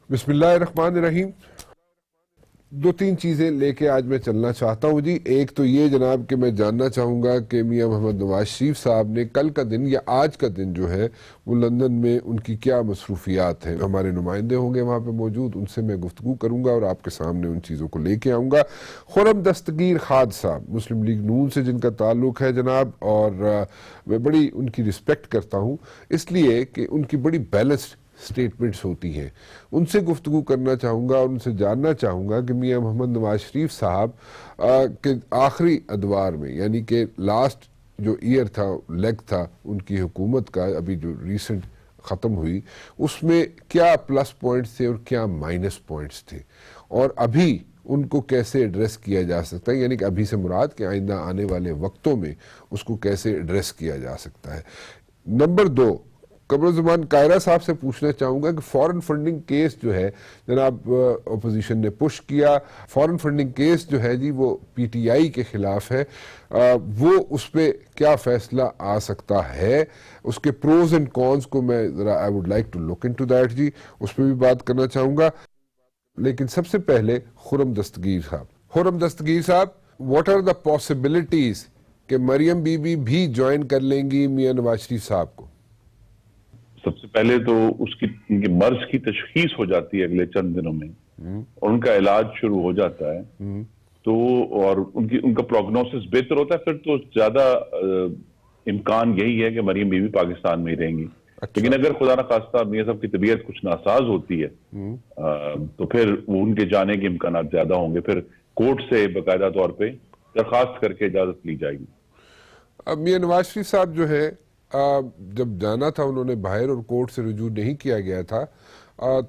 بسم اللہ الرحمن الرحیم. دو تین چیزیں لے کے آج میں چلنا چاہتا ہوں جی. ایک تو یہ جناب کہ میں جاننا چاہوں گا کہ میاں محمد نواز شریف صاحب نے کل کا دن یا آج کا دن جو ہے وہ لندن میں ان کی کیا مصروفیات ہیں. ہمارے نمائندے ہوں گے وہاں پہ موجود, ان سے میں گفتگو کروں گا اور آپ کے سامنے ان چیزوں کو لے کے آؤں گا. خرم دستگیر خاد صاحب مسلم لیگ نون سے جن کا تعلق ہے جناب, اور میں بڑی ان کی رسپیکٹ کرتا ہوں اس لیے کہ ان کی بڑی بیلنسڈ سٹیٹمنٹس ہوتی ہیں. ان سے گفتگو کرنا چاہوں گا اور ان سے جاننا چاہوں گا کہ میاں محمد نواز شریف صاحب کے آخری ادوار میں, یعنی کہ لاسٹ جو ایئر تھا, لیگ تھا ان کی حکومت کا, ابھی جو ریسنٹ ختم ہوئی, اس میں کیا پلس پوائنٹس تھے اور کیا مائنس پوائنٹس تھے, اور ابھی ان کو کیسے ایڈریس کیا جا سکتا ہے, یعنی کہ ابھی سے مراد کہ آئندہ آنے والے وقتوں میں اس کو کیسے ایڈریس کیا جا سکتا ہے. نمبر دو, قمر زمان قاہرہ صاحب سے پوچھنا چاہوں گا کہ فورن فنڈنگ کیس جو ہے جناب اپوزیشن نے پش کیا, فورن فنڈنگ کیس جو ہے جی وہ پی ٹی آئی کے خلاف ہے, وہ اس پہ کیا فیصلہ آ سکتا ہے, اس کے پروز اینڈ کونز کو میں ذرا I would like to look into that جی, اس پہ بھی بات کرنا چاہوں گا. لیکن سب سے پہلے خرم دستگیر صاحب. خرم دستگیر صاحب, واٹ آر دا پاسبلٹیز کہ مریم بی بی بھی جوائن کر لیں گی میاں نواز شریف صاحب کو؟ سب سے پہلے تو اس کی ان کے مرض کی تشخیص ہو جاتی ہے اگلے چند دنوں میں, اور ان کا علاج شروع ہو جاتا ہے, تو اور ان کا پروگنوسس بہتر ہوتا ہے, پھر تو زیادہ امکان یہی ہے کہ مریم بی بی پاکستان میں ہی رہیں گی. لیکن اگر خدا نخواستہ میاں صاحب کی طبیعت کچھ ناساز ہوتی ہے تو پھر وہ ان کے جانے کے امکانات زیادہ ہوں گے. پھر کورٹ سے باقاعدہ طور پہ درخواست کر کے اجازت لی جائے گی. اب میاں نواز شریف صاحب جو ہے جب جانا تھا انہوں نے باہر اور کورٹ سے رجوع نہیں کیا گیا تھا,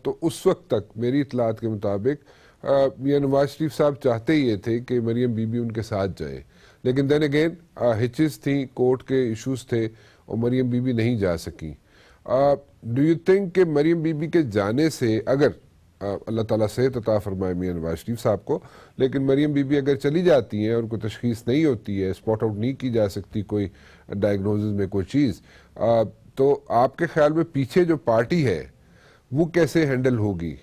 تو اس وقت تک میری اطلاعات کے مطابق میاں نواز شریف صاحب چاہتے ہی یہ تھے کہ مریم بی بی ان کے ساتھ جائیں, لیکن دین اگین ہچز تھیں, کورٹ کے ایشوز تھے اور مریم بی بی نہیں جا سکیں. ڈو یو تھنک کہ مریم بی بی کے جانے سے, اگر اللہ تعالیٰ صحت عطا فرمائے میاں نواز شریف صاحب کو, لیکن مریم بی بی اگر چلی جاتی ہیں اور کوئی تشخیص نہیں ہوتی ہے, اسپاٹ آؤٹ نہیں کی جا سکتی کوئی ڈائگنوزز میں کوئی چیز, تو آپ کے خیال میں پیچھے جو پارٹی ہے وہ کیسے ہینڈل ہوگی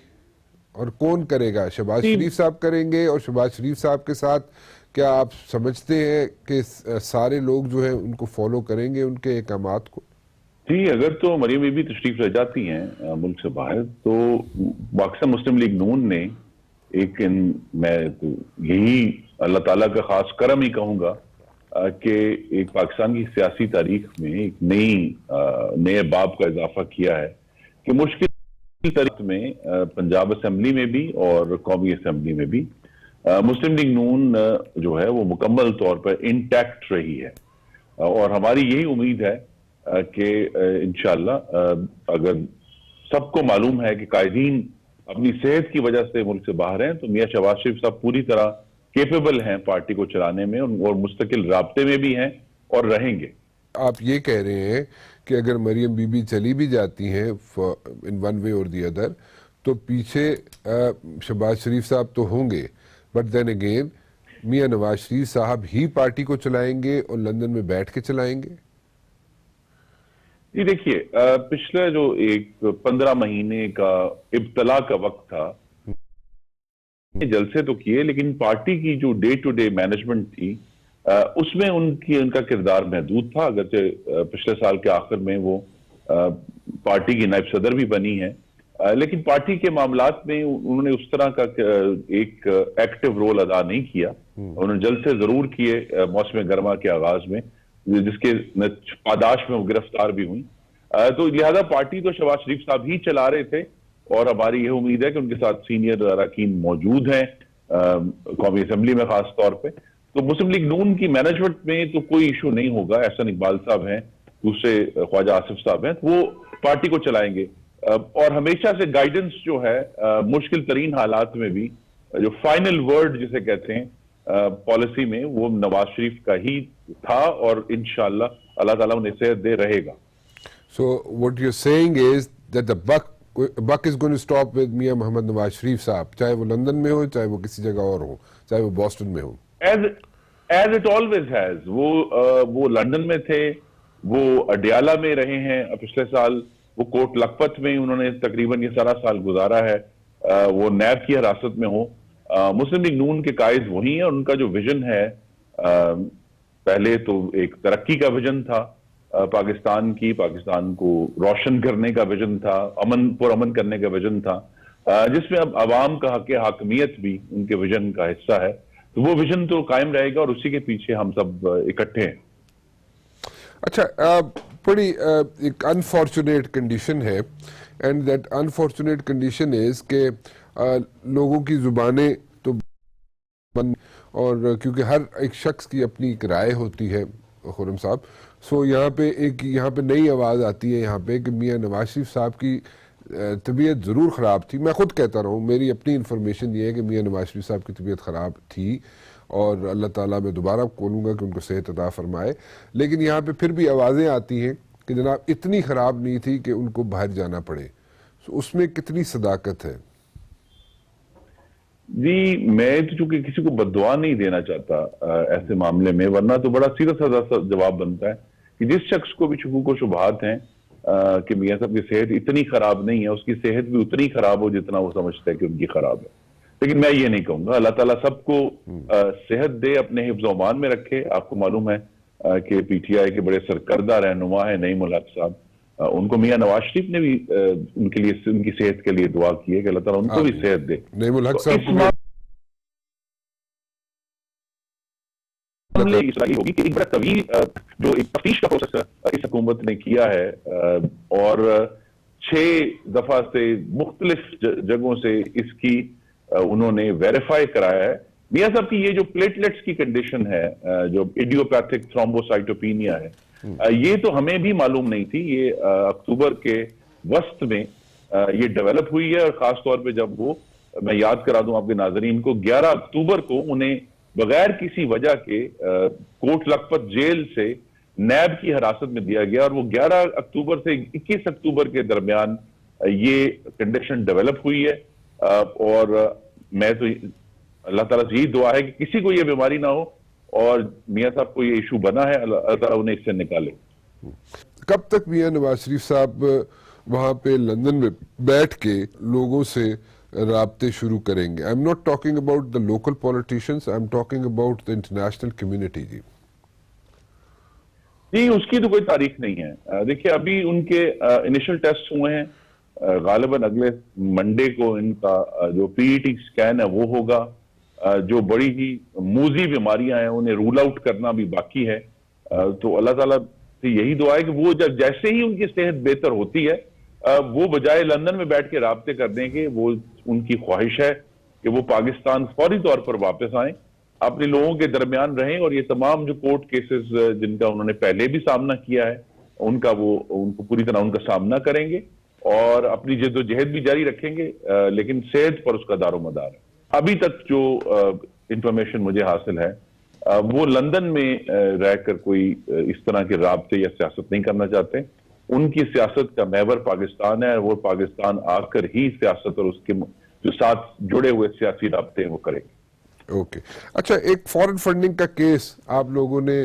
اور کون کرے گا؟ شہباز شریف صاحب کریں گے, اور شہباز شریف صاحب کے ساتھ کیا آپ سمجھتے ہیں کہ سارے لوگ جو ہیں ان کو فالو کریں گے ان کے احکامات کو؟ جی, اگر تو مریم بی بی تشریف لے جاتی ہیں ملک سے باہر, تو پاکستان مسلم لیگ نون نے ایک, میں تو یہی اللہ تعالیٰ کا خاص کرم ہی کہوں گا کہ ایک پاکستان کی سیاسی تاریخ میں ایک نئے باب کا اضافہ کیا ہے کہ مشکل تاریخ میں پنجاب اسمبلی میں بھی اور قومی اسمبلی میں بھی مسلم لیگ نون جو ہے وہ مکمل طور پر انٹیکٹ رہی ہے. اور ہماری یہی امید ہے کہ انشاءاللہ, اگر سب کو معلوم ہے کہ قائدین اپنی صحت کی وجہ سے ملک سے باہر ہیں, تو میاں شہباز شریف صاحب پوری طرح کیپیبل ہیں پارٹی کو چلانے میں, اور مستقل رابطے میں بھی ہیں اور رہیں گے. آپ یہ کہہ رہے ہیں کہ اگر مریم بی بی چلی بھی جاتی ہیں ان ون وے اور دی ادر, تو پیچھے شہباز شریف صاحب تو ہوں گے, but then again Mian Nawaz Sharif صاحب ہی پارٹی کو چلائیں گے اور لندن میں بیٹھ کے چلائیں گے؟ جی دیکھیے, پچھلے جو ایک 15 مہینے کا ابتلا کا وقت تھا, جلسے تو کیے, لیکن پارٹی کی جو ڈے ٹو ڈے مینجمنٹ تھی اس میں ان کا کردار محدود تھا. اگرچہ پچھلے سال کے آخر میں وہ پارٹی کی نائب صدر بھی بنی ہے, لیکن پارٹی کے معاملات میں انہوں نے اس طرح کا ایک ایکٹیو رول ادا نہیں کیا. انہوں نے جلسے ضرور کیے موسم گرما کے آغاز میں, جس کے پاداش میں وہ گرفتار بھی ہوئی. تو لہذا پارٹی تو شہباز شریف صاحب ہی چلا رہے تھے, اور ہماری یہ امید ہے کہ ان کے ساتھ سینئر اراکین موجود ہیں قومی اسمبلی میں خاص طور پہ. تو مسلم لیگ نون کی مینجمنٹ میں تو کوئی ایشو نہیں ہوگا. احسن اقبال صاحب ہیں, دوسرے خواجہ آصف صاحب ہیں, وہ پارٹی کو چلائیں گے. اور ہمیشہ سے گائیڈنس جو ہے مشکل ترین حالات میں بھی, جو فائنل ورڈ جسے کہتے ہیں پالیسی میں, وہ نواز شریف کا ہی تھا, اور انشاءاللہ اللہ تعالیٰ انہیں صحت دے رہے گا. So what you're saying is that the buck is going to stop with میاں محمد نواز شریف صاحب, چاہے وہ لندن میں ہو, چاہے وہ کسی جگہ اور ہو, چاہے وہ بوسٹن میں ہو. As it always has. وہ لندن میں تھے, وہ اڈیالہ میں رہے ہیں پچھلے سال, وہ کوٹ لکھپت میں انہوں نے تقریباً یہ سارا سال گزارا ہے. وہ نیب کی حراست میں ہو. مسلم لیگ نون کے قائد وہی ہیں اور ان کا جو ویژن ہے پہلے تو ایک ترقی کا ویژن تھا پاکستان کو روشن کرنے کا ویژن تھا, پرامن کرنے کا ویژن تھا, جس میں اب عوام کا حق حاکمیت بھی ان کے ویژن کا حصہ ہے. تو وہ ویژن تو قائم رہے گا اور اسی کے پیچھے ہم سب اکٹھے ہیں. اچھا, بڑی ایک انفارچونیٹ کنڈیشن ہے, and that unfortunate condition is کہ لوگوں کی زبانیں تو بند, اور کیونکہ ہر ایک شخص کی اپنی ایک رائے ہوتی ہے خرم صاحب, سو یہاں پہ نئی آواز آتی ہے یہاں پہ کہ میاں نواز شریف صاحب کی طبیعت ضرور خراب تھی. میں خود کہتا رہا ہوں, میری اپنی انفارمیشن یہ ہے کہ میاں نواز شریف صاحب کی طبیعت خراب تھی, اور اللہ تعالیٰ میں دوبارہ بولوں گا کہ ان کو صحت عطا فرمائے. لیکن یہاں پہ پھر بھی آوازیں آتی ہیں کہ جناب اتنی خراب نہیں تھی کہ ان کو باہر جانا پڑے. اس میں کتنی صداقت ہے؟ جی, میں تو چونکہ کسی کو بددعا نہیں دینا چاہتا ایسے معاملے میں, ورنہ تو بڑا سیدھا سادہ جواب بنتا ہے کہ جس شخص کو بھی شکوک و شبہات ہیں کہ میاں صاحب کی صحت اتنی خراب نہیں ہے, اس کی صحت بھی اتنی خراب ہو جتنا وہ سمجھتا ہے کہ ان کی خراب ہے. لیکن میں یہ نہیں کہوں گا. اللہ تعالیٰ سب کو صحت دے, اپنے حفظ و امان میں رکھے. آپ کو معلوم ہے کہ پی ٹی آئی کے بڑے سرکردہ رہنما ہیں نعیم الحق صاحب, ان کو میاں نواز شریف نے بھی ان کے لیے, ان کی صحت کے لیے دعا کی ہے کہ اللہ تعالیٰ ان کو بھی صحت دے. نعیم الحق صاحب کو ہوگی کہ ایک بڑا طویل جو ایک تفتیش کا پروسیس اس حکومت نے کیا ہے, اور 6 دفعہ سے مختلف جگہوں سے اس کی انہوں نے ویریفائی کرایا ہے. میاں صاحب کی یہ جو پلیٹلیٹس کی کنڈیشن ہے, جو ایڈیوپیتھک تھرومبوسائٹوپینیا ہے, یہ تو ہمیں بھی معلوم نہیں تھی. یہ اکتوبر کے وسط میں یہ ڈیولپ ہوئی ہے, اور خاص طور پہ جب وہ, میں یاد کرا دوں آپ کے ناظرین کو, 11 اکتوبر کو انہیں بغیر کسی وجہ کے کوٹ لکھپت جیل سے نیب کی حراست میں دیا گیا, اور وہ 11 اکتوبر سے 21 اکتوبر کے درمیان یہ کنڈیشن ڈیولپ ہوئی ہے. اور میں تو اللہ تعالیٰ سے یہی دعا ہے کہ کسی کو یہ بیماری نہ ہو, اور میاں صاحب کو یہ ایشو بنا ہے, اللہ تعالیٰ انہیں اس سے نکالے. کب تک میاں نواز شریف صاحب وہاں پہ لندن میں بیٹھ کے لوگوں سے رابطے شروع کریں گے؟ I am not talking about the local politicians, I am talking about the international community. جی, اس کی تو کوئی تاریخ نہیں ہے. دیکھیے, ابھی ان کے انیشل ٹیسٹ ہوئے ہیں, غالباً اگلے منڈے کو ان کا جو پی ای ٹی سکین ہے وہ ہوگا. جو بڑی ہی موذی بیماریاں ہیں انہیں رول آؤٹ کرنا بھی باقی ہے. تو اللہ تعالیٰ سے یہی دعا ہے کہ وہ جب جیسے ہی ان کی صحت بہتر ہوتی ہے, وہ بجائے لندن میں بیٹھ کے رابطے کرنے کے, وہ ان کی خواہش ہے کہ وہ پاکستان فوری طور پر واپس آئیں, اپنے لوگوں کے درمیان رہیں, اور یہ تمام جو کورٹ کیسز جن کا انہوں نے پہلے بھی سامنا کیا ہے ان کو پوری طرح ان کا سامنا کریں گے, اور اپنی جد و جہد بھی جاری رکھیں گے, لیکن صحت پر اس کا دار و مدار ہے. ابھی تک جو انفارمیشن مجھے حاصل ہے, وہ لندن میں رہ کر کوئی اس طرح کے رابطے یا سیاست نہیں کرنا چاہتے. ان کی سیاست کا محور پاکستان ہے, وہ پاکستان آ کر ہی سیاست اور اس کے جو ساتھ جڑے ہوئے سیاسی رابطے ہیں وہ کریں گے. اوکے, اچھا, ایک فورن فنڈنگ کا کیس آپ لوگوں نے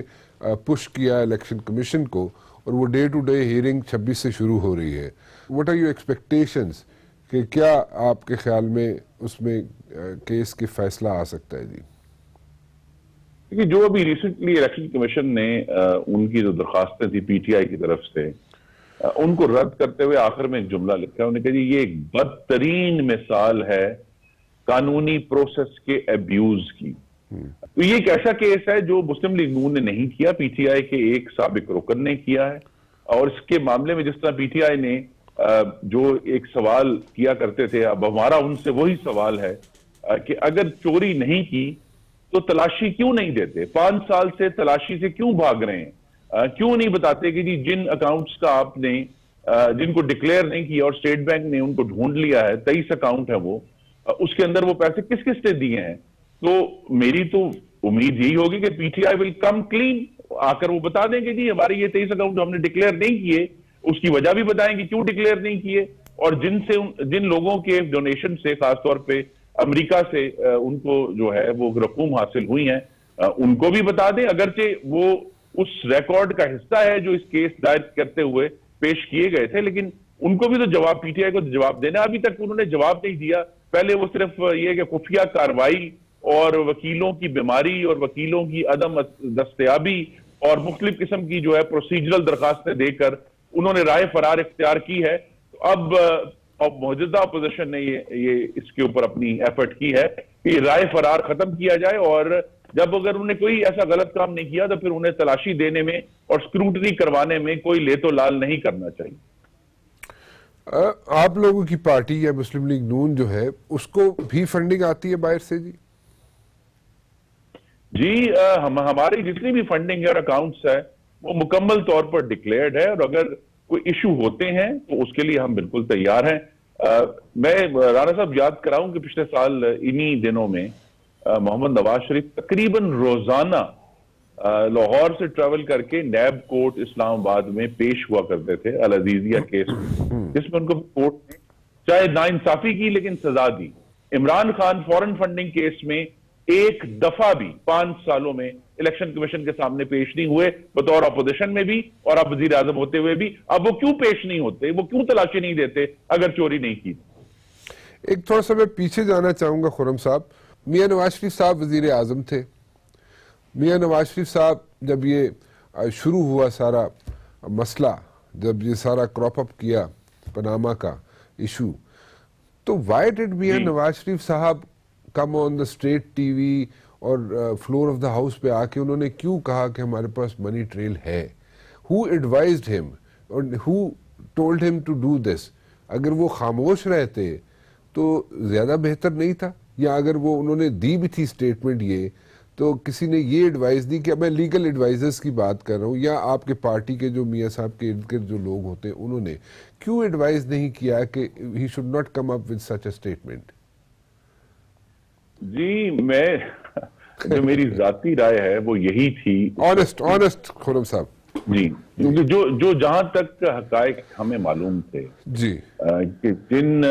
پش کیا الیکشن کمیشن کو, اور وہ ڈے ٹو ڈے ہیئرنگ 26 سے شروع ہو رہی ہے. واٹ آر یور ایکسپیکٹیشنز کہ کیا آپ کے خیال میں اس میں کیس کی فیصلہ آ سکتا ہے؟ جی دیکھیے, جو ابھی ریسنٹلی الیکشن کمیشن نے ان کی جو درخواستیں تھی پی ٹی آئی کی طرف سے, ان کو رد کرتے ہوئے آخر میں ایک جملہ لکھا ہے. انہوں نے کہا جی یہ ایک بدترین مثال ہے قانونی پروسیس کے ایبیوز کی. تو یہ ایک ایسا کیس ہے جو مسلم لیگ نون نے نہیں کیا, پی ٹی آئی کے ایک سابق رکن نے کیا ہے. اور اس کے معاملے میں جس طرح پی ٹی آئی نے جو ایک سوال کیا کرتے تھے, اب ہمارا ان سے وہی سوال ہے کہ اگر چوری نہیں کی تو تلاشی کیوں نہیں دیتے؟ 5 سال سے تلاشی سے کیوں بھاگ رہے ہیں؟ کیوں نہیں بتاتے کہ جی جن اکاؤنٹس کا آپ نے جن کو ڈکلیئر نہیں کیا اور اسٹیٹ بینک نے ان کو ڈھونڈ لیا ہے, 23 اکاؤنٹ ہے وہ, اس کے اندر وہ پیسے کس کس نے دیے ہیں؟ تو میری تو امید یہی ہوگی کہ P T I will come clean, آ کر وہ بتا دیں کہ جی ہمارے یہ 23 اکاؤنٹ ہم نے ڈکلیئر نہیں کیے, اس کی وجہ بھی بتائیں کہ کیوں ڈکلیئر نہیں کیے, اور جن لوگوں کے ڈونیشن سے, خاص طور پہ امریکہ سے ان کو جو ہے وہ رقوم حاصل ہوئی ہیں, ان کو بھی بتا دیں. اگرچہ وہ اس ریکارڈ کا حصہ ہے جو اس کیس دائر کرتے ہوئے پیش کیے گئے تھے, لیکن ان کو بھی تو جواب, پی ٹی آئی کو جواب دینا. ابھی تک انہوں نے جواب نہیں دیا. پہلے وہ صرف یہ کہ خفیہ کاروائی اور وکیلوں کی بیماری اور وکیلوں کی عدم دستیابی اور مختلف قسم کی جو ہے پروسیجرل درخواستیں دے کر انہوں نے رائے فرار اختیار کی ہے. تو اب موجودہ اپوزیشن نے یہ اس کے اوپر اپنی ایفرٹ کی ہے کہ یہ رائے فرار ختم کیا جائے, اور جب اگر انہوں نے کوئی ایسا غلط کام نہیں کیا تو پھر انہیں تلاشی دینے میں اور سکروٹنی کروانے میں کوئی لیت و لال نہیں کرنا چاہیے. آپ لوگوں کی پارٹی یا مسلم لیگ نون جو ہے اس کو بھی فنڈنگ آتی ہے باہر سے جی؟ جی ہماری جتنی بھی فنڈنگ اور اکاؤنٹس ہے وہ مکمل طور پر ڈکلیئرڈ ہے, اور اگر کوئی ایشو ہوتے ہیں تو اس کے لیے ہم بالکل تیار ہیں. میں رانا صاحب یاد کراؤں کہ پچھلے سال انہی دنوں میں محمد نواز شریف تقریباً روزانہ لاہور سے ٹریول کر کے نیب کورٹ اسلام آباد میں پیش ہوا کرتے تھے العزیزیہ کیس میں, جس میں ان کو کورٹ نے چاہے ناانصافی کی لیکن سزا دی. عمران خان فورن فنڈنگ کیس میں ایک دفعہ بھی 5 سالوں میں الیکشن کمیشن کے سامنے پیش نہیں ہوئے, بطور اپوزیشن میں بھی اور اب وزیر اعظم ہوتے ہوئے بھی. اب وہ کیوں پیش نہیں ہوتے, وہ کیوں تلاشی نہیں دیتے اگر چوری نہیں کی؟ ایک تھوڑا سا میں پیچھے جانا چاہوں گا خرم صاحب. میاں نواز شریف صاحب وزیر اعظم تھے. میاں نواز شریف صاحب جب یہ شروع ہوا سارا مسئلہ, جب یہ سارا کراپ اپ کیا پاناما کا ایشو, تو وائی ڈڈ میاں نواز شریف صاحب کم آن دا اسٹیٹ ٹی وی اور فلور آف دا ہاؤس پہ آ کے انہوں نے کیوں کہا کہ ہمارے پاس منی ٹریل ہے؟ ہو ایڈوائزڈ ہم اور who told him to do this? اگر وہ خاموش رہتے تو زیادہ بہتر نہیں تھا؟ یا اگر وہ انہوں نے دی بھی تھی اسٹیٹمنٹ یہ, تو کسی نے یہ ایڈوائز دی کہ میں لیگل ایڈوائزرز کی بات کر رہا ہوں, یا آپ کے پارٹی کے جو میاں صاحب کے ارد گرد جو لوگ ہوتے ہیں انہوں نے کیوں ایڈوائز نہیں کیا کہ he should not come up with such a statement? جی جو میری ذاتی رائے ہے وہ یہی تھی. آنسٹ خرم صاحب جی, کیونکہ جو جہاں تک حقائق ہمیں معلوم تھے جی کہ جن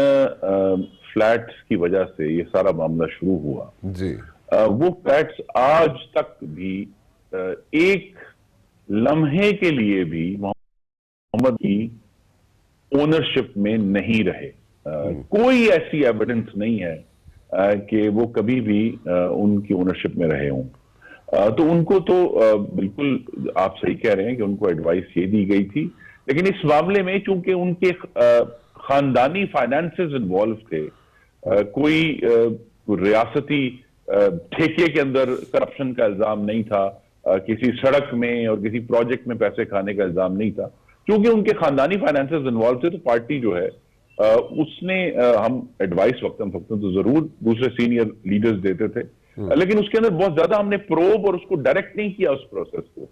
فلیٹس کی وجہ سے یہ سارا معاملہ شروع ہوا جی, وہ فلیٹس آج تک بھی ایک لمحے کے لیے بھی محمد کی اونرشپ میں نہیں رہے. کوئی ایسی ایویڈنس نہیں ہے کہ وہ کبھی بھی ان کی اونرشپ میں رہے ہوں. تو ان کو تو بالکل آپ صحیح کہہ رہے ہیں کہ ان کو ایڈوائس یہ دی گئی تھی, لیکن اس معاملے میں چونکہ ان کے خاندانی فائنانسز انوالو تھے, کوئی ریاستی ٹھیکے کے اندر کرپشن کا الزام نہیں تھا, کسی سڑک میں اور کسی پروجیکٹ میں پیسے کھانے کا الزام نہیں تھا, چونکہ ان کے خاندانی فائنانسز انوالو تھے, تو پارٹی جو ہے اس نے ہم ایڈوائس وقتاً فوقتاً تو ضرور دوسرے سینئر لیڈرز دیتے تھے, لیکن اس کے اندر بہت زیادہ ہم نے پروب اور اس کو ڈائریکٹ نہیں کیا اس پروسیس کو,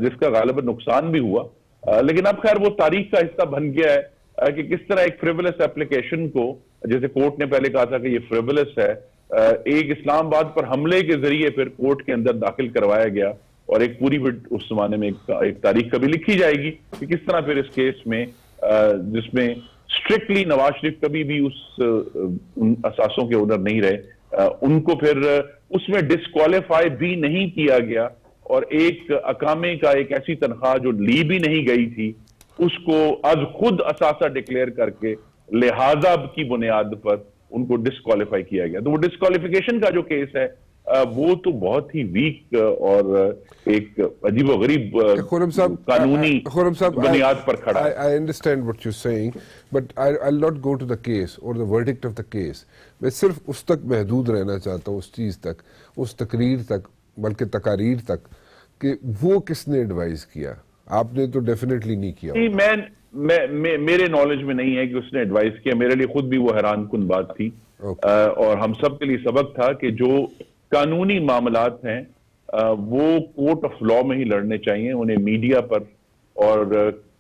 جس کا غالباً نقصان بھی ہوا. لیکن اب خیر وہ تاریخ کا حصہ بن گیا ہے کہ کس طرح ایک فریولس ایپلیکیشن کو, جیسے کورٹ نے پہلے کہا تھا کہ یہ فریولس ہے, ایک اسلام آباد پر حملے کے ذریعے پھر کورٹ کے اندر داخل کروایا گیا, اور ایک پوری اس زمانے میں ایک تاریخ کبھی لکھی جائے گی کہ کس طرح پھر اس کیس میں, جس میں اسٹرکٹلی نواز شریف کبھی بھی ان اثاثوں کے اونر نہیں رہے, ان کو پھر اس میں ڈسکوالیفائی بھی نہیں کیا گیا, اور ایک اقامے کا ایک ایسی تنخواہ جو لی بھی نہیں گئی تھی اس کو از خود اثاثہ ڈکلیئر کر کے لہذا کی بنیاد پر ان کو ڈسکوالیفائی کیا گیا. تو وہ ڈسکوالیفیکیشن کا جو کیس ہے وہ تو بہت ہی ویک اور ایک عجیب و غریب قانونی بنیاد پر کھڑا ہے. I understand what you're saying, but I'll not go to the case or the verdict of the case. میں صرف اس تک محدود رہنا چاہتا ہوں, اس چیز تک, اس تقریر تک, بلکہ تقاریر تک, کہ وہ کس نے ایڈوائز کیا. آپ نے تو ڈیفینیٹلی نہیں کیا. میرے نالج میں نہیں ہے کہ اس نے ایڈوائز کیا. میرے لیے خود بھی وہ حیران کن بات تھی, اور ہم سب کے لیے سبق تھا کہ جو قانونی معاملات ہیں وہ کورٹ آف لا میں ہی لڑنے چاہیے, انہیں میڈیا پر اور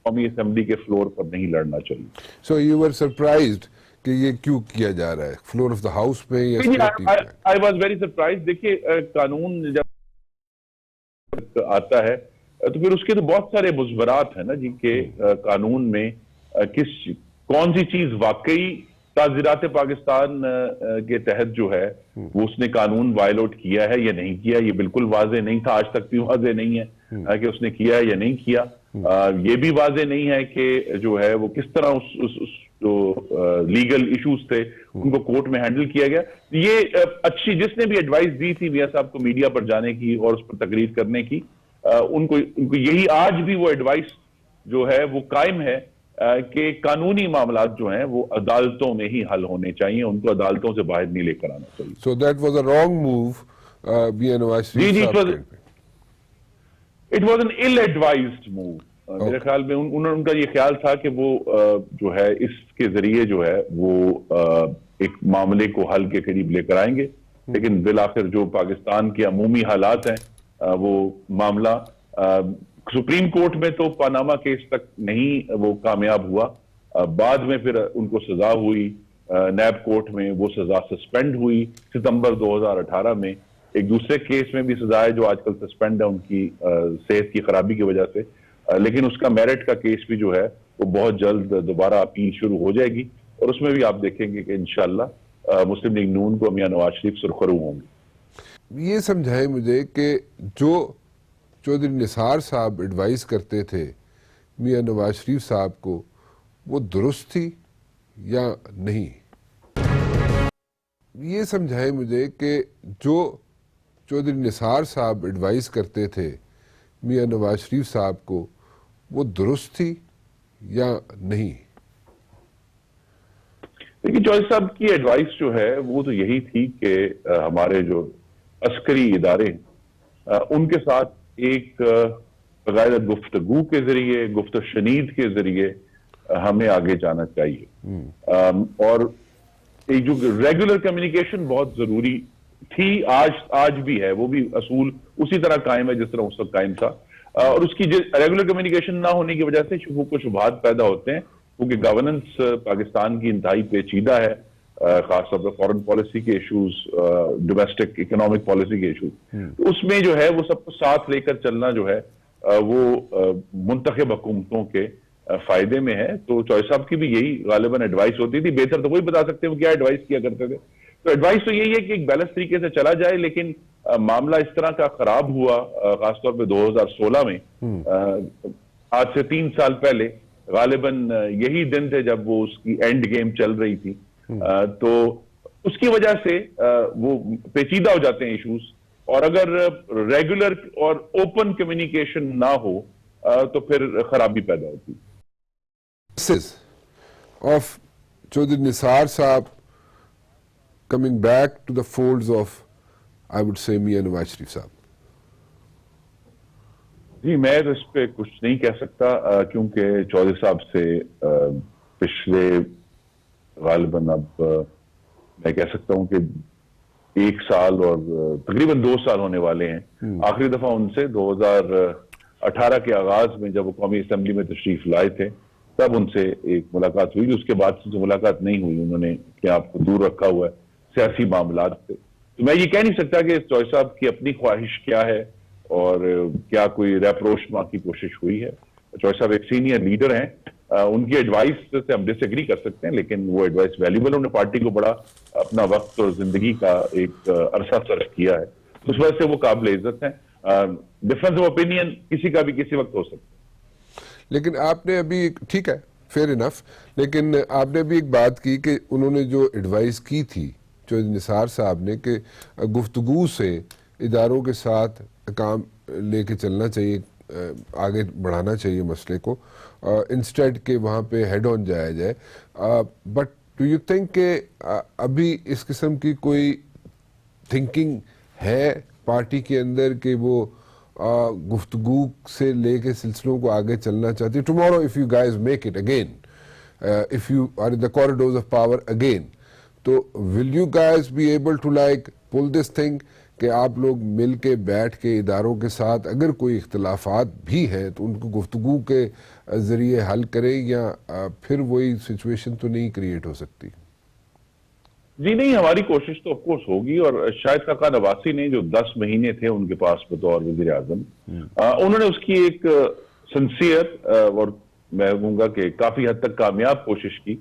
قومی اسمبلی کے فلور پر نہیں لڑنا چاہیے. سو یو ور سرپرائزڈ کہ یہ کیوں کیا جا رہا ہے فلور آف دا ہاؤس میں یا اسٹیٹ پہ؟ I was very surprise. دیکھیے قانون جب آتا ہے تو پھر اس کے تو بہت سارے مزبرات ہیں نا جن کے قانون میں کون سی چیز واقعی تعزیرات پاکستان کے تحت جو ہے وہ اس نے قانون وائلوٹ کیا ہے یا نہیں کیا, یہ بالکل واضح نہیں تھا, آج تک بھی واضح نہیں ہے کہ اس نے کیا ہے یا نہیں کیا. یہ بھی واضح نہیں ہے کہ جو ہے وہ کس طرح اس جو لیگل ایشوز تھے ان کو کورٹ میں ہینڈل کیا گیا. یہ اچھی جس نے بھی ایڈوائس دی تھی میاں صاحب کو میڈیا پر جانے کی اور اس پر تقریر کرنے کی, ان کو یہی آج بھی وہ ایڈوائس جو ہے وہ قائم ہے کہ قانونی معاملات جو ہیں وہ عدالتوں میں ہی حل ہونے چاہیے, ان کو عدالتوں سے باہر نہیں لے کر آنا چاہیے. So that was a wrong move, Mian Nawaz Sharif صاحب کے. It was an ill-advised move. میرے خیال میں ان کا یہ خیال تھا کہ وہ جو ہے اس کے ذریعے جو ہے وہ ایک معاملے کو حل کے قریب لے کر آئیں گے, لیکن بالآخر جو پاکستان کے عمومی حالات ہیں وہ معاملہ سپریم کورٹ میں تو پاناما کیس تک نہیں وہ کامیاب ہوا, بعد میں پھر ان کو سزا ہوئی, نیب کورٹ میں وہ سزا سسپینڈ ہوئی ستمبر 2018 میں. ایک دوسرے کیس میں بھی سزا ہے جو آج کل سسپینڈ ہے ان کی صحت کی خرابی کی وجہ سے, لیکن اس کا میرٹ کا کیس بھی جو ہے وہ بہت جلد دوبارہ اپیل شروع ہو جائے گی, اور اس میں بھی آپ دیکھیں گے کہ انشاءاللہ مسلم لیگ نون کو میاں نواز شریف سرخرو ہوں گے. یہ سمجھائیں مجھے کہ جو چودھری نثار صاحب ایڈوائز کرتے تھے میاں نواز شریف صاحب کو, وہ درست تھی یا نہیں؟ یہ سمجھائیں مجھے کہ جو چودھری نثار صاحب ایڈوائز کرتے تھے میاں نواز شریف صاحب کو, وہ درست تھی یا نہیں؟ لیکن چودھری صاحب کی ایڈوائس جو ہے وہ تو یہی تھی کہ ہمارے جو عسکری ادارے ان کے ساتھ ایک باقاعدہ گفتگو کے ذریعے, گفت و شنید کے ذریعے ہمیں آگے جانا چاہیے, اور ایک جو ریگولر کمیونیکیشن بہت ضروری تھی, آج بھی ہے, وہ بھی اصول اسی طرح قائم ہے جس طرح اس وقت قائم تھا, اور اس کی ریگولر کمیونیکیشن نہ ہونے کی وجہ سے کچھ شبہات پیدا ہوتے ہیں, کیونکہ گورننس پاکستان کی انتہائی پیچیدہ ہے, خاص طور پر فورن پالیسی کے ایشوز, ڈومیسٹک اکنامک پالیسی کے ایشوز, تو اس میں جو ہے وہ سب کو ساتھ لے کر چلنا جو ہے وہ منتخب حکومتوں کے فائدے میں ہے. تو چوہدری صاحب کی بھی یہی غالباً ایڈوائس ہوتی تھی, بہتر تو وہی بتا سکتے ہیں وہ کیا ایڈوائس کیا کرتے تھے. تو ایڈوائس تو یہی ہے کہ ایک بیلنس طریقے سے چلا جائے, لیکن معاملہ اس طرح کا خراب ہوا خاص طور پہ 2016 میں, آج سے 3 سال پہلے غالباً یہی دن تھے جب وہ اس کی اینڈ گیم چل رہی تھی, تو اس کی وجہ سے وہ پیچیدہ ہو جاتے ہیں ایشوز, اور اگر ریگولر اور اوپن کمیونیکیشن نہ ہو تو پھر خرابی پیدا ہوتی. of چودھری نثار صاحب coming back to the folds of, I would say, Mian Nawaz Sharif صاحب. جی میں تو اس پہ کچھ نہیں کہہ سکتا, کیونکہ چودھری صاحب سے پچھلے غالباً اب میں کہہ سکتا ہوں کہ 1 سال اور تقریباً 2 سال ہونے والے ہیں. آخری دفعہ ان سے 2018 کے آغاز میں جب وہ قومی اسمبلی میں تشریف لائے تھے تب ان سے ایک ملاقات ہوئی, اس کے بعد سے ملاقات نہیں ہوئی, انہوں نے اپنے آپ کو دور رکھا ہوا ہے سیاسی معاملات سے. تو میں یہ کہہ نہیں سکتا کہ چودھری صاحب کی اپنی خواہش کیا ہے اور کیا کوئی ریپروچ کی کوشش ہوئی ہے. چودھری صاحب ایک سینئر لیڈر ہیں, ان کی ایڈوائس سے ہم ڈس ایگری کر سکتے ہیں, لیکن وہ ایڈوائس ویلیبل, انہوں نے پارٹی کو بڑا اپنا وقت اور زندگی کا ایک عرصہ صرف کیا ہے, اس وجہ سے وہ قابل عزت ہیں. ڈفرنس آف اوپینین کسی کا بھی کسی وقت ہو سکتا ہے. لیکن آپ نے ابھی ٹھیک ہے, فیئر انف, لیکن آپ نے بھی ایک بات کی کہ انہوں نے جو ایڈوائس کی تھی چودھری نثار صاحب نے کہ گفتگو سے اداروں کے ساتھ کام لے کے چلنا چاہیے, آگے بڑھانا چاہیے مسئلے کو, انسٹیڈ کہ وہاں پہ ہیڈ آن جایا جائے. بٹ ڈو یو تھنک کہ ابھی اس قسم کی کوئی تھنکنگ ہے پارٹی کے اندر کہ وہ گفتگو سے لے کے سلسلوں کو آگے چلنا چاہتی ہے؟ Tomorrow if you guys make it again, if you are in the corridors of power again, تو will you guys be able to like pull this thing کہ آپ لوگ مل کے بیٹھ کے اداروں کے ساتھ اگر کوئی اختلافات بھی ہیں تو ان کو گفتگو کے ذریعے حل کریں, یا پھر وہی سچویشن تو نہیں کریٹ ہو سکتی؟ جی نہیں, ہماری کوشش تو آف کورس ہوگی, اور شاہد خاقان نواسی نے جو 10 مہینے تھے ان کے پاس بطور وزیر اعظم, انہوں نے اس کی ایک سنسیئر اور میں کہوں گا کہ کافی حد تک کامیاب کوشش کی,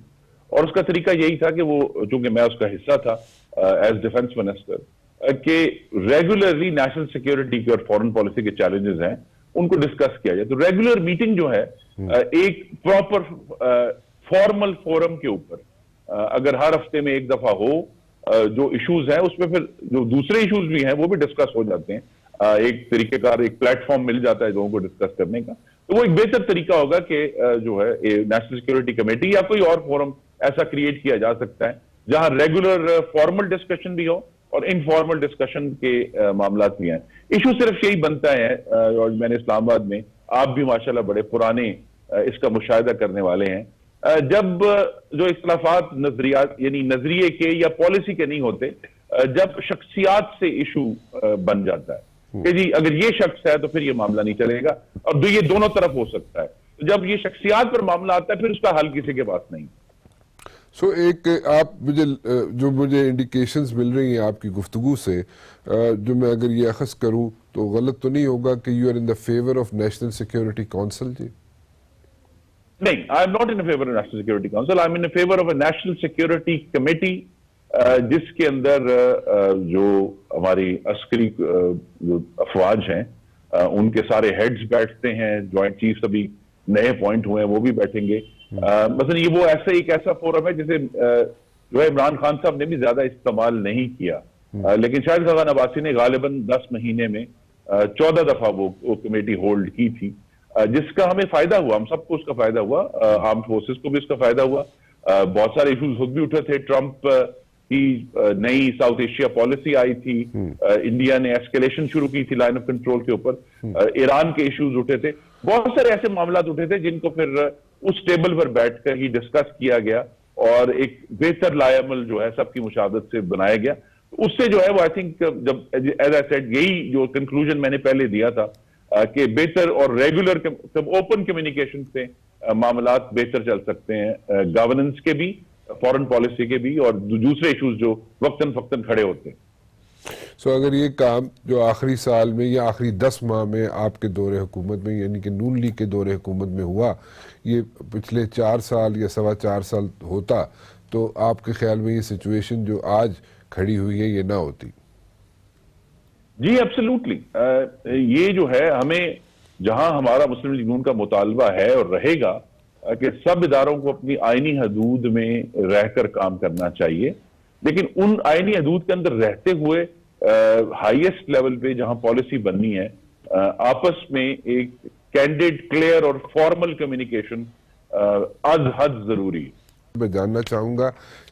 اور اس کا طریقہ یہی تھا کہ وہ, چونکہ میں اس کا حصہ تھا ایز ڈیفنس منسٹر, کہ ریگولرلی نیشنل سیکیورٹی کے اور فورن پالیسی کے چیلنجز ہیں ان کو ڈسکس کیا جائے. تو ریگولر میٹنگ جو ہے ایک پراپر فارمل فورم کے اوپر اگر ہر ہفتے میں ایک دفعہ ہو, جو ایشوز ہیں اس میں پھر جو دوسرے ایشوز بھی ہیں وہ بھی ڈسکس ہو جاتے ہیں, ایک طریقہ کار ایک پلیٹ فارم مل جاتا ہے لوگوں کو ڈسکس کرنے کا. تو وہ ایک بہتر طریقہ ہوگا کہ جو ہے نیشنل سیکورٹی کمیٹی یا کوئی اور فورم ایسا کریٹ کیا جا سکتا ہے جہاں ریگولر فارمل ڈسکشن بھی ہو اور انفارمل ڈسکشن کے معاملات بھی ہیں. ایشو صرف یہی بنتا ہے, اور میں نے اسلام آباد میں, آپ بھی ماشاءاللہ بڑے پرانے اس کا مشاہدہ کرنے والے ہیں, جب جو اختلافات نظریات یعنی نظریے کے یا پالیسی کے نہیں ہوتے, جب شخصیات سے ایشو بن جاتا ہے کہ جی اگر یہ شخص ہے تو پھر یہ معاملہ نہیں چلے گا, اور یہ دونوں طرف ہو سکتا ہے. جب یہ شخصیات پر معاملہ آتا ہے پھر اس کا حل کسی کے پاس نہیں. ایک آپ مجھے انڈیکیشنز مل رہی ہیں آپ کی گفتگو سے, جو میں اگر یہ اخذ کروں تو غلط تو نہیں ہوگا کہ you are in the favour of National Security Council. جی نہیں, I am not in favour of National Security Council, I am in favour of a National Security Committee, جس کے اندر جو ہماری عسکری جو افواج ہیں ان کے سارے ہیڈز بیٹھتے ہیں, جوائنٹ چیفز ابھی نئے اپوائنٹ ہوئے ہیں وہ بھی بیٹھیں گے. مثلا یہ وہ ایک ایسا فورم ہے جسے جو ہے عمران خان صاحب نے بھی زیادہ استعمال نہیں کیا, لیکن شاہد خاقان عباسی نے غالباً 10 مہینے میں 14 دفعہ وہ کمیٹی ہولڈ کی تھی, جس کا ہمیں فائدہ ہوا, ہم سب کو اس کا فائدہ ہوا, آرمڈ فورسز کو بھی اس کا فائدہ ہوا. بہت سارے ایشوز خود بھی اٹھے تھے, ٹرمپ کی نئی ساؤتھ ایشیا پالیسی آئی تھی, انڈیا نے ایسکیلیشن شروع کی تھی لائن آف کنٹرول کے اوپر, ایران کے ایشوز اٹھے تھے, بہت سارے ایسے معاملات اٹھے تھے جن کو پھر اس ٹیبل پر بیٹھ کر ہی ڈسکس کیا گیا اور ایک بہتر لائے عمل جو ہے سب کی مشاہدت سے بنایا گیا. اس سے جو ہے وہ آئی تھنک جب ایز آئی سیڈ یہی جو کنکلوژن میں نے پہلے دیا تھا کہ بہتر اور ریگولر اوپن کمیونیکیشن سے معاملات بہتر چل سکتے ہیں, گورننس کے بھی, فورن پالیسی کے بھی, اور دوسرے ایشوز جو وقتاً فوقتاً کھڑے ہوتے ہیں. اگر یہ کام جو آخری سال میں یا آخری 10 ماہ میں آپ کے دور حکومت میں یعنی کہ نون لیگ کے دور حکومت میں ہوا, یہ پچھلے 4 سال یا 4.25 سال ہوتا تو آپ کے خیال میں یہ سچویشن جو آج کھڑی ہوئی ہے یہ نہ ہوتی؟ جی ایبسلیوٹلی, یہ جو ہے ہمیں جہاں ہمارا مسلم لیگ نون کا مطالبہ ہے اور رہے گا کہ سب اداروں کو اپنی آئینی حدود میں رہ کر کام کرنا چاہیے, لیکن ان آئینی حدود کے اندر رہتے ہوئے ہائیسٹ لیول پہ جہاں پالیسی بننی ہے آپس میں ایک کینڈیڈ, کلیئر اور فارمل کمیونیکیشن از حد ضروری ہے. میں جاننا چاہوں گا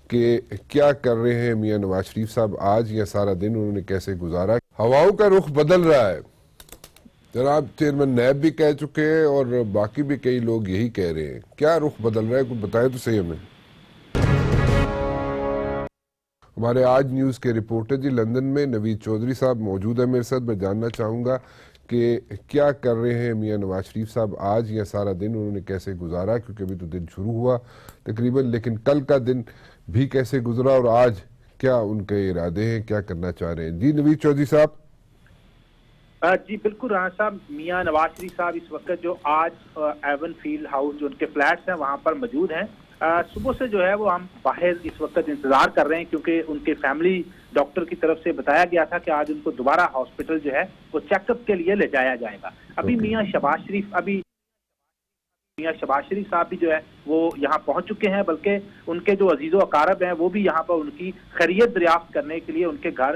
کہ کیا کر رہے ہیں میاں نواز شریف صاحب آج, یا سارا دن انہوں نے کیسے گزارا؟ ہواؤں کا رخ بدل رہا ہے, جناب چیئرمین نیب بھی کہہ چکے ہیں اور باقی بھی کئی لوگ یہی کہہ رہے ہیں. کیا رخ بدل رہا ہے, کچھ بتائیں تو صحیح ہمیں. ہمارے آج نیوز کے رپورٹر جی لندن میں نوید چودھری صاحب موجود ہیں میرے ساتھ. میں جاننا چاہوں گا کہ کیا کر رہے ہیں میاں نواز شریف صاحب آج, یا سارا دن انہوں نے کیسے گزارا, کیونکہ ابھی تو دن شروع ہوا تقریباً, لیکن کل کا دن بھی کیسے گزرا اور آج کیا ان کے ارادے ہیں, کیا کرنا چاہ رہے ہیں. جی نوید چودھری صاحب. جی بالکل رانا صاحب, میاں نواز شریف صاحب اس وقت جو آج ایون فیلڈ ہاؤس جو ان کے فلیٹس ہیں وہاں پر موجود ہیں. صبح سے جو ہے وہ ہم باہر اس وقت انتظار کر رہے ہیں, کیونکہ ان کے فیملی ڈاکٹر کی طرف سے بتایا گیا تھا کہ آج ان کو دوبارہ ہاسپٹل جو ہے وہ چیک اپ کے لیے لے جایا جائے گا. ابھی میاں شہباز شریف صاحب بھی جو ہے وہ یہاں پہنچ چکے ہیں, بلکہ ان کے جو عزیز و اقارب ہیں وہ بھی یہاں پر ان کی خیریت دریافت کرنے کے لیے ان کے گھر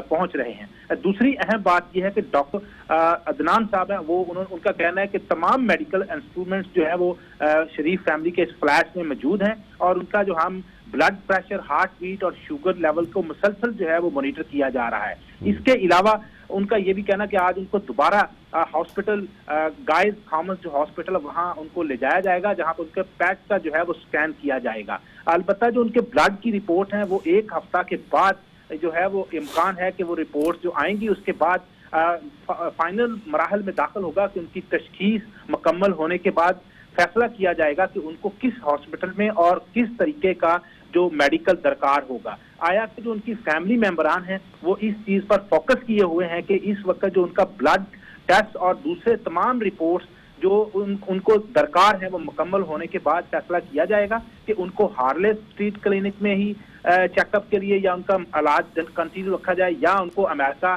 پہنچ رہے ہیں. دوسری اہم بات یہ ہے کہ ڈاکٹر عدنان صاحب ہیں, وہ ان کا کہنا ہے کہ تمام میڈیکل انسٹرومنٹس جو ہے وہ شریف فیملی کے اس فلیٹ میں موجود ہیں, اور ان کا جو ہم بلڈ پریشر, ہارٹ بیٹ اور شوگر لیول کو مسلسل جو ہے وہ مانیٹر کیا جا رہا ہے. اس کے علاوہ ان کا یہ بھی کہنا کہ آج ان کو دوبارہ ہاسپٹل گائز تھامس جو ہاسپٹل وہاں ان کو لے جایا جائے گا, جہاں پر ان کے پیٹ کا جو ہے وہ سکین کیا جائے گا. البتہ جو ان کے بلڈ کی رپورٹ ہیں وہ 1 ہفتہ کے بعد جو ہے وہ امکان ہے کہ وہ رپورٹ جو آئیں گی اس کے بعد فائنل مراحل میں داخل ہوگا کہ ان کی تشخیص مکمل ہونے کے بعد فیصلہ کیا جائے گا کہ ان کو کس ہاسپٹل میں اور کس طریقے کا جو میڈیکل درکار ہوگا. آیا کہ جو ان کی فیملی ممبران ہیں وہ اس چیز پر فوکس کیے ہوئے ہیں کہ اس وقت جو ان کا بلڈ ٹیسٹ اور دوسرے تمام رپورٹس جو ان کو درکار ہیں وہ مکمل ہونے کے بعد فیصلہ کیا جائے گا کہ ان کو ہارلے اسٹریٹ کلینک میں ہی چیک اپ کے لیے یا ان کا علاج کنٹینیو رکھا جائے, یا ان کو امریکہ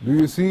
Do you see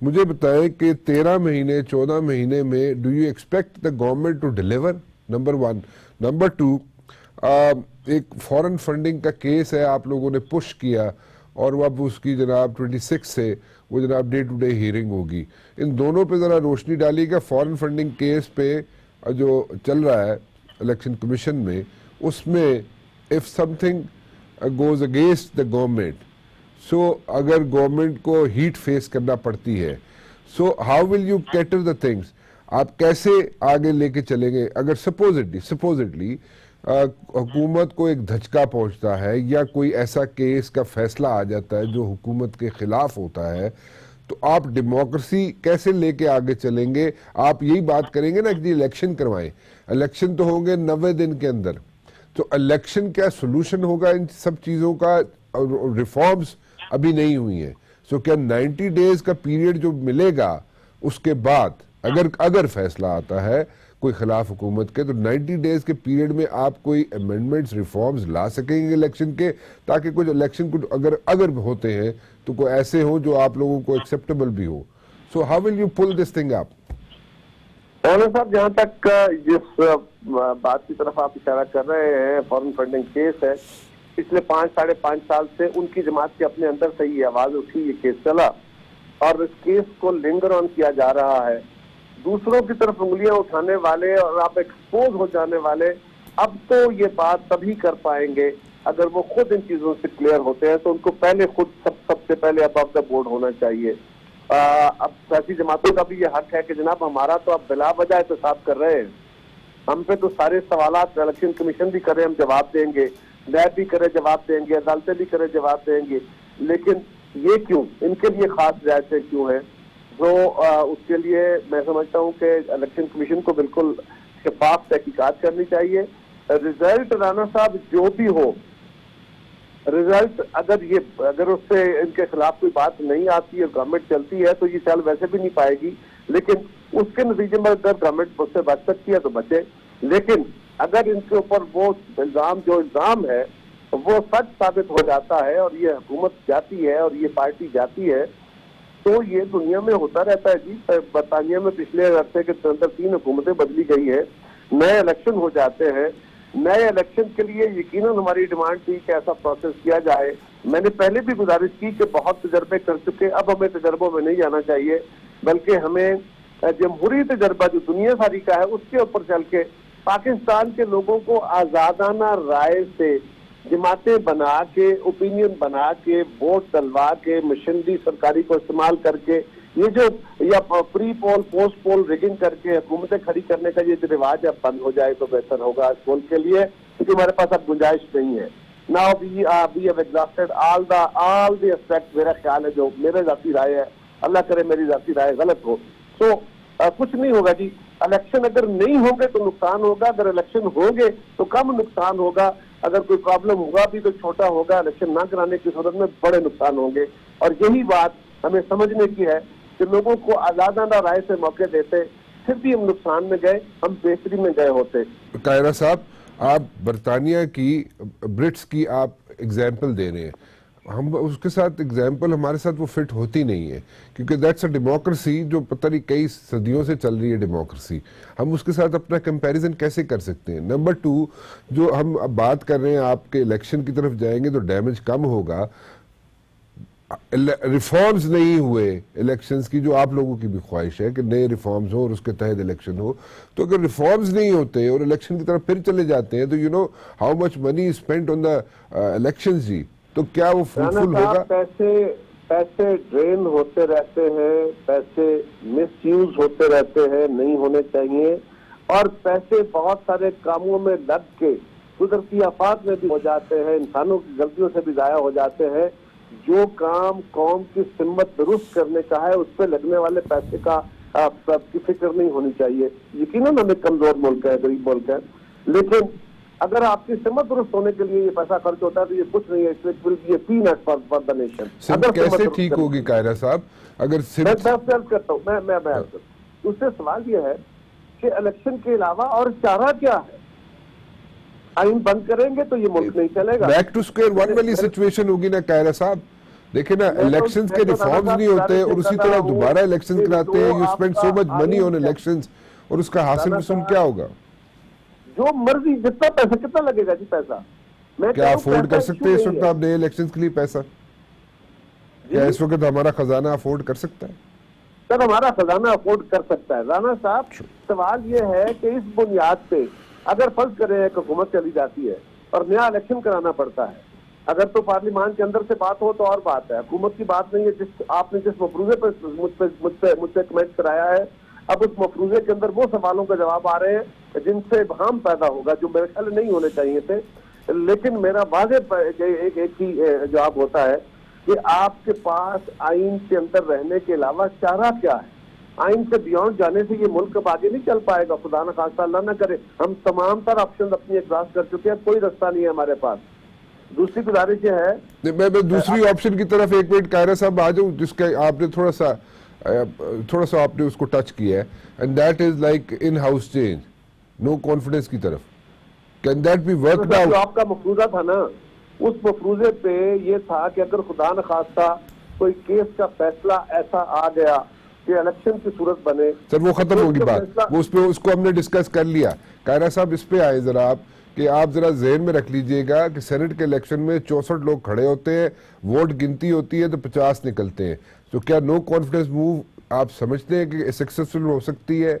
مجھے بتائیں کہ 13 مہینے 14 مہینے میں do you expect the government to deliver? Number 1. Number 2, ایک فورن فنڈنگ کا کیس ہے, آپ لوگوں نے پش کیا اور وہ اب اس کی جناب 26 سے وہ جناب ڈے ٹو ڈے ہیئرنگ ہوگی. ان دونوں پہ ذرا روشنی ڈالیے گا. فورن فنڈنگ کیس پہ جو چل رہا ہے الیکشن کمیشن میں, اس میں if something goes against the government, so اگر گورنمنٹ کو ہیٹ فیس کرنا پڑتی ہے, so how will you cater the things؟ آپ کیسے آگے لے کے چلیں گے اگر سپوزٹلی حکومت کو ایک دھچکا پہنچتا ہے یا کوئی ایسا کیس کا فیصلہ آ جاتا ہے جو حکومت کے خلاف ہوتا ہے, تو آپ ڈیموکریسی کیسے لے کے آگے چلیں گے؟ آپ یہی بات کریں گے نا کہ الیکشن کروائیں. الیکشن تو ہوں گے 90 دن کے اندر, تو الیکشن کیا سولوشن ہوگا ان سب چیزوں کا؟ ریفارمز ابھی نہیں ہوئی ہیں, سو کیا 90 ڈیز کا پیریڈ جو ملے گا اس کے بعد اگر فیصلہ آتا ہے کوئی خلاف حکومت کے, تو 90 ڈیز کے پیریڈ میں آپ کوئی امینڈمنٹس ریفارمز لا سکیں گے الیکشن کے, تاکہ کچھ الیکشن کو اگر ہوتے ہیں تو کوئی ایسے ہوں جو آپ لوگوں کو ایکسیپٹیبل بھی ہو. So how will you pull this thing up? Rana صاحب, جہاں تک جس بات کی طرف آپ اشارہ کر رہے ہیں, فورن فنڈنگ کیس ہے, پچھلے 5-5.5 سال سے ان کی جماعت کے اپنے اندر سے یہ آواز اٹھی, یہ کیس چلا اور اس کیس کو لنگر آن کیا جا رہا ہے. دوسروں کی طرف انگلیاں اٹھانے والے اور آپ ایکسپوز ہو جانے والے اب تو یہ بات تبھی کر پائیں گے اگر وہ خود ان چیزوں سے کلیئر ہوتے ہیں. تو ان کو پہلے خود سب سے پہلے ابو دا بورڈ ہونا چاہیے. اب سیاسی جماعتوں کا بھی یہ حق ہے کہ جناب ہمارا تو اب بلا وجہ احتساب کر رہے ہیں, ہم پہ تو سارے سوالات الیکشن کمیشن بھی کرے ہم جواب دیں گے, نیب بھی کرے جواب دیں گے, عدالتیں بھی کرے جواب دیں گے, لیکن یہ کیوں, ان کے لیے خاص رعایتیں کیوں ہیں؟ تو اس کے لیے میں سمجھتا ہوں کہ الیکشن کمیشن کو بالکل شفاف تحقیقات کرنی چاہیے. رزلٹ رانا صاحب جو بھی ہو, رزلٹ اگر اس سے ان کے خلاف کوئی بات نہیں آتی اور گورنمنٹ چلتی ہے تو یہ چل ویسے بھی نہیں پائے گی, لیکن اس کے نتیجے میں اگر گورنمنٹ اس سے بچ سکتی ہے تو بچے. لیکن اگر ان کے اوپر وہ الزام ہے وہ سچ ثابت ہو جاتا ہے اور یہ حکومت جاتی ہے اور یہ پارٹی جاتی ہے, تو یہ دنیا میں ہوتا رہتا ہے جی. برطانیہ میں پچھلے عرصے کے اندر 3 حکومتیں بدلی گئی ہیں, نئے الیکشن ہو جاتے ہیں. نئے الیکشن کے لیے یقیناً ہماری ڈیمانڈ تھی کہ ایسا پروسیس کیا جائے. میں نے پہلے بھی گزارش کی کہ بہت تجربے کر چکے, اب ہمیں تجربوں میں نہیں جانا چاہیے, بلکہ ہمیں جمہوری تجربہ جو دنیا ساری کا ہے اس کے اوپر چل کے پاکستان کے لوگوں کو آزادانہ رائے سے جماعتیں بنا کے, اوپینین بنا کے, ووٹ ڈلوا کے, مشینری سرکاری کو استعمال کر کے, یہ جو یا پری پول پوسٹ پول ریگنگ کر کے حکومتیں کھڑی کرنے کا یہ رواج اب بند ہو جائے تو بہتر ہوگا اس ملک کے لیے, کیونکہ ہمارے پاس اب گنجائش نہیں ہے. Now we have exhausted all the aspects. میرا خیال ہے جو میرے ذاتی رائے ہے, اللہ کرے میری ذاتی رائے غلط ہو, تو کچھ نہیں ہوگا جی. الیکشن اگر نہیں ہوں گے تو نقصان ہوگا, اگر الیکشن ہوں گے تو کم نقصان ہوگا, اگر کوئی پرابلم ہوگا بھی تو چھوٹا ہوگا. الیکشن نہ کرانے کی صورت میں بڑے نقصان ہوں گے, اور یہی بات ہمیں سمجھنے کی ہے کہ لوگوں کو آزادانہ رائے سے موقع دیتے, پھر بھی ہم نقصان میں گئے, ہم بہتری میں گئے ہوتے. قاہرہ صاحب, آپ برطانیہ کی برٹس کی آپ اگزامپل دے رہے ہیں, ہم اس کے ساتھ اگزامپل ہمارے ساتھ وہ فٹ ہوتی نہیں ہے, کیونکہ دیٹس اے ڈیموکریسی جو پتہ نہیں کئی صدیوں سے چل رہی ہے ڈیموکریسی. ہم اس کے ساتھ اپنا کمپیریزن کیسے کر سکتے ہیں؟ نمبر 2, جو ہم اب بات کر رہے ہیں آپ کے الیکشن کی طرف جائیں گے تو ڈیمیج کم ہوگا. ریفارمز نہیں ہوئے الیکشنز کی, جو آپ لوگوں کی بھی خواہش ہے کہ نئے ریفارمز ہو اور اس کے تحت الیکشن ہو, تو اگر ریفارمز نہیں ہوتے اور الیکشن کی طرف پھر چلے جاتے ہیں تو you know how much money spent on the elections جی, تو کیا وہ فروٹفل ہوگا؟ پیسے ڈرین ہوتے رہتے ہیں, پیسے مس یوز ہوتے رہتے ہیں, نہیں ہونے چاہیے, اور پیسے بہت سارے کاموں میں لگ کے قدرتی آفات میں بھی ہو جاتے ہیں, انسانوں کی غلطیوں سے بھی ضائع ہو جاتے ہیں. جو کام قوم کی سمت درست کرنے کا ہے اس پہ لگنے والے پیسے کا کی فکر نہیں ہونی چاہیے. یقیناً ہمیں کمزور ملک ہے, غریب ملک ہے, لیکن اگر آپ کی سمت درست ہونے کے لیے یہ پیسا خرچ ہوتا ہے تو یہ کچھ نہیں ہے, یہ پینٹ فار دی نیشن. کیسے ٹھیک ہوگی قاہرہ صاحب اگر کرتا ہوں میں اس سے سوال یہ ہے کہ الیکشن کے علاوہ اور چارہ کیا ہے؟ آئین بند کریں گے تو یہ ملک نہیں چلے گا. بیک ٹو اسکوائر ون والی سچویشن ہوگی نا قاہرہ صاحب, دیکھیں نا الیکشنز کے ریفارمز نہیں ہوتے اور اسی طرح دوبارہ الیکشن کراتے ہیں. You spend so much money on elections اور اس کا حاصل رسول کیا ہوگا؟ جو مرضی جتنا پیسہ کتنا لگے گا جی پیسہ؟ کیا افورڈ کر سکتے ہیں اس وقت آپ نئے الیکشنز کے لیے پیسہ؟ کیا اس وقت ہمارا خزانہ افورڈ کر سکتا ہے؟ سر ہمارا خزانہ افورڈ کر سکتا ہے. رانا صاحب سوال یہ ہے کہ اس بنیاد پہ اگر فرض کریں ایک حکومت چلی جاتی ہے اور نیا الیکشن کرانا پڑتا ہے, اگر تو پارلیمان کے اندر سے بات ہو تو اور بات ہے, حکومت کی بات نہیں ہے. آپ نے جس مفروضے پر مجھ سے کمنٹ کرایا ہے, اب اس مفروضے کے اندر وہ سوالوں کا جواب آ رہے ہیں جن سے ابہام پیدا ہوگا جو میرے خیال نہیں ہونے چاہیے تھے. لیکن میرا واضح ایک ہی جواب ہوتا ہے کہ آپ کے پاس آئین کے اندر رہنے کے علاوہ چارہ کیا ہے؟ آئین سے بیونڈ جانے سے یہ ملک اب آگے نہیں چل پائے گا. خدا نہ خواستہ اللہ نہ کرے, ہم تمام تر آپشن اپنی ایگزاسٹ کر چکے ہیں, کوئی رستہ نہیں ہے ہمارے پاس. دوسری گزارش یہ ہے, میں دوسری آپشن کی طرف ایک منٹ قاہرہ صاحب آ جاؤں, جس کا آپ نے تھوڑا سا آپ نے اس کو ٹچ کیا ہے, and that is like in house change, no confidence کی طرف. Can that be worked out? جو آپ کا مفروضہ تھا نا, اس مفروضے پہ یہ تھا کہ اگر خدا نہ خواستہ کوئی کیس کا فیصلہ ایسا آ گیا کہ الیکشن کی صورت بنے. سر وہ ختم ہوگی بات, وہ اس کو ہم نے ڈسکس کر لیا. قاہرہ صاحب اس پہ آئے ذرا آپ, کہ آپ ذرا ذہن میں رکھ لیجئے گا کہ سینٹ کے الیکشن میں 64 لوگ کھڑے ہوتے ہیں, ووٹ گنتی ہوتی ہے تو 50 نکلتے ہیں. تو کیا نو کانفیڈنس موو آپ سمجھتے ہیں کہ سکسیسفل ہو سکتی ہے؟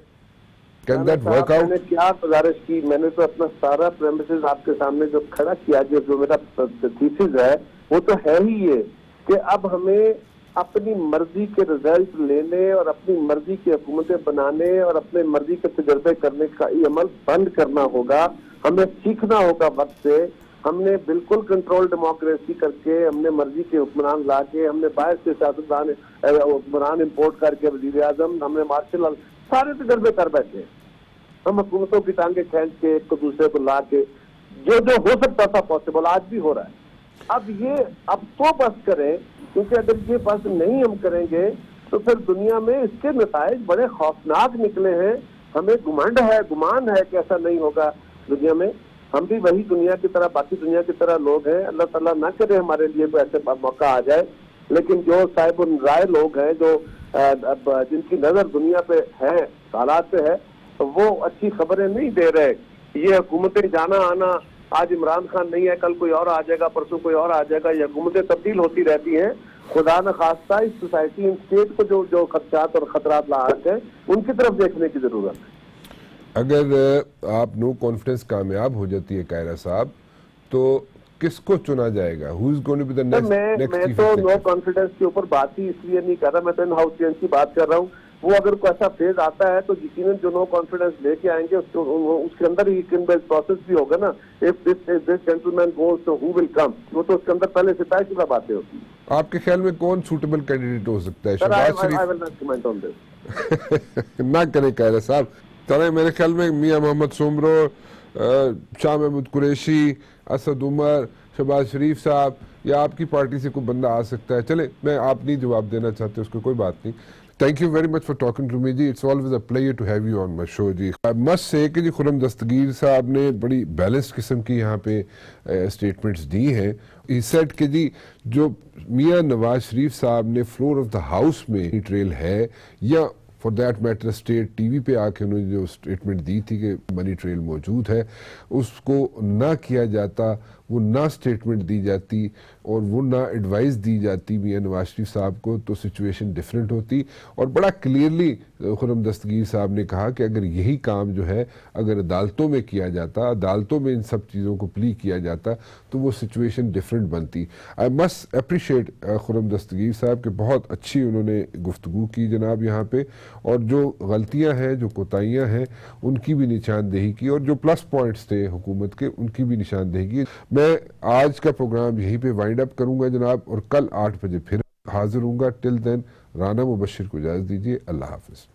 Can that work out? میں نے کیا گزارش کی, میں نے تو اپنا سارا پریمیسز آپ کے سامنے جو کھڑا کیا, جو میرا تھیسس ہے وہ تو ہے ہی یہ کہ اب ہمیں اپنی مرضی کے رزلٹ لینے اور اپنی مرضی کی حکومتیں بنانے اور اپنے مرضی کے تجربے کرنے کا یہ عمل بند کرنا ہوگا. ہمیں سیکھنا ہوگا وقت سے. ہم نے بالکل کنٹرول ڈیموکریسی کر کے, ہم نے مرضی کے حکمران لا کے, ہم نے باہر سے سیاستدان حکمران امپورٹ کر کے, وزیر اعظم, ہم نے مارشل لا, سارے تجربے کر بیٹھے. ہم حکومتوں کی ٹانگیں کھینچ کے ایک کو دوسرے کو لا کے جو ہو سکتا تھا پاسبل آج بھی ہو رہا ہے. اب تو بس کریں, کیونکہ اگر یہ بس نہیں ہم کریں گے تو پھر دنیا میں اس کے نتائج بڑے خوفناک نکلے ہیں. ہمیں گمان ہے کہ ایسا نہیں ہوگا دنیا میں. ہم بھی وہی دنیا کی طرح, باقی دنیا کی طرح لوگ ہیں. اللہ تعالیٰ نہ کرے ہمارے لیے کوئی ایسے موقع آ جائے, لیکن جو صاحب رائے لوگ ہیں, جو جن کی نظر دنیا پہ ہے, حالات پہ ہے, وہ اچھی خبریں نہیں دے رہے. یہ حکومتیں جانا آنا, آج عمران خان نہیں ہے, کل کوئی اور آ جائے گا, پرسوں کوئی اور آ جائے گا, یہ حکومتیں تبدیل ہوتی رہتی ہیں. خدا نہ خواستہ اس سوسائٹی, ان اسٹیٹ کو جو خدشات اور خطرات لاحق ہیں, ان کی طرف دیکھنے کی ضرورت ہے. اگر آپ نو کانفیڈنس کامیاب ہو جاتی ہے قاہرہ صاحب, تو کس کو چنا جائے گا؟ Who is going to be the next میں تو نو کانفیڈنس کے اوپر بات ہی اس لیے نہیں کر رہا, میں تو ان ہاؤس چینج کی بات کر رہا ہوں. وہ اگر کوئی ایسا فیز آتا ہے تو یقیناً جو نو کانفیڈنس لے کے آئیں گے اس کے اندر ہی پروسیس بھی ہوگا نا. if this gentleman goes to who will come, وہ تو اس کے اندر پہلے سے طے شدہ باتیں ہوتی ہیں. آپ کے خیال میں کون سوٹیبل کینڈیڈیٹ ہو سکتا ہے؟ شہباز شریف نہ کریں قاہرہ صاحب. چلیں, میرے خیال میں میاں محمد سومرو, شاہ محمود قریشی, اسد عمر, شہباز شریف صاحب, یا آپ کی پارٹی سے کوئی بندہ آ سکتا ہے. چلیں, میں آپ نہیں جواب دینا چاہتے, اس کو کوئی بات نہیں. Thank you very much for talking to me G. It's always a pleasure to have you on my show G. I must say کہ جی خرم دستگیر صاحب نے بڑی بیلنس قسم کی یہاں پہ اسٹیٹمنٹس دی ہیں. He said کہ جی جو میاں نواز شریف صاحب نے فلور آف دا ہاؤس میں ٹریل ہے, یا for that matter state T V پہ آ کے انہوں نے جو اسٹیٹمنٹ دی تھی کہ منی ٹریل موجود ہے, اس کو نہ کیا جاتا, وہ نہ اسٹیٹمنٹ دی جاتی اور وہ نہ ایڈوائز دی جاتی میاں نواز شریف صاحب کو, تو سچویشن ڈیفرنٹ ہوتی. اور بڑا کلیئرلی خرم دستگیر صاحب نے کہا کہ اگر یہی کام جو ہے اگر عدالتوں میں کیا جاتا, عدالتوں میں ان سب چیزوں کو پلی کیا جاتا, تو وہ سچویشن ڈیفرنٹ بنتی. I must appreciate Khurram Dastgir صاحب کہ بہت اچھی انہوں نے گفتگو کی جناب یہاں پہ, اور جو غلطیاں ہیں, جو کوتاہیاں ہیں, ان کی بھی نشاندہی کی, اور جو پلس پوائنٹس تھے حکومت کے, ان کی بھی نشاندہی کی. میں آج کا پروگرام یہیں پہ وائنڈ اپ کروں گا جناب, اور کل 8 بجے پھر حاضر ہوں گا. ٹل دین رانا مبشر کو اجازت دیجیے. اللہ حافظ.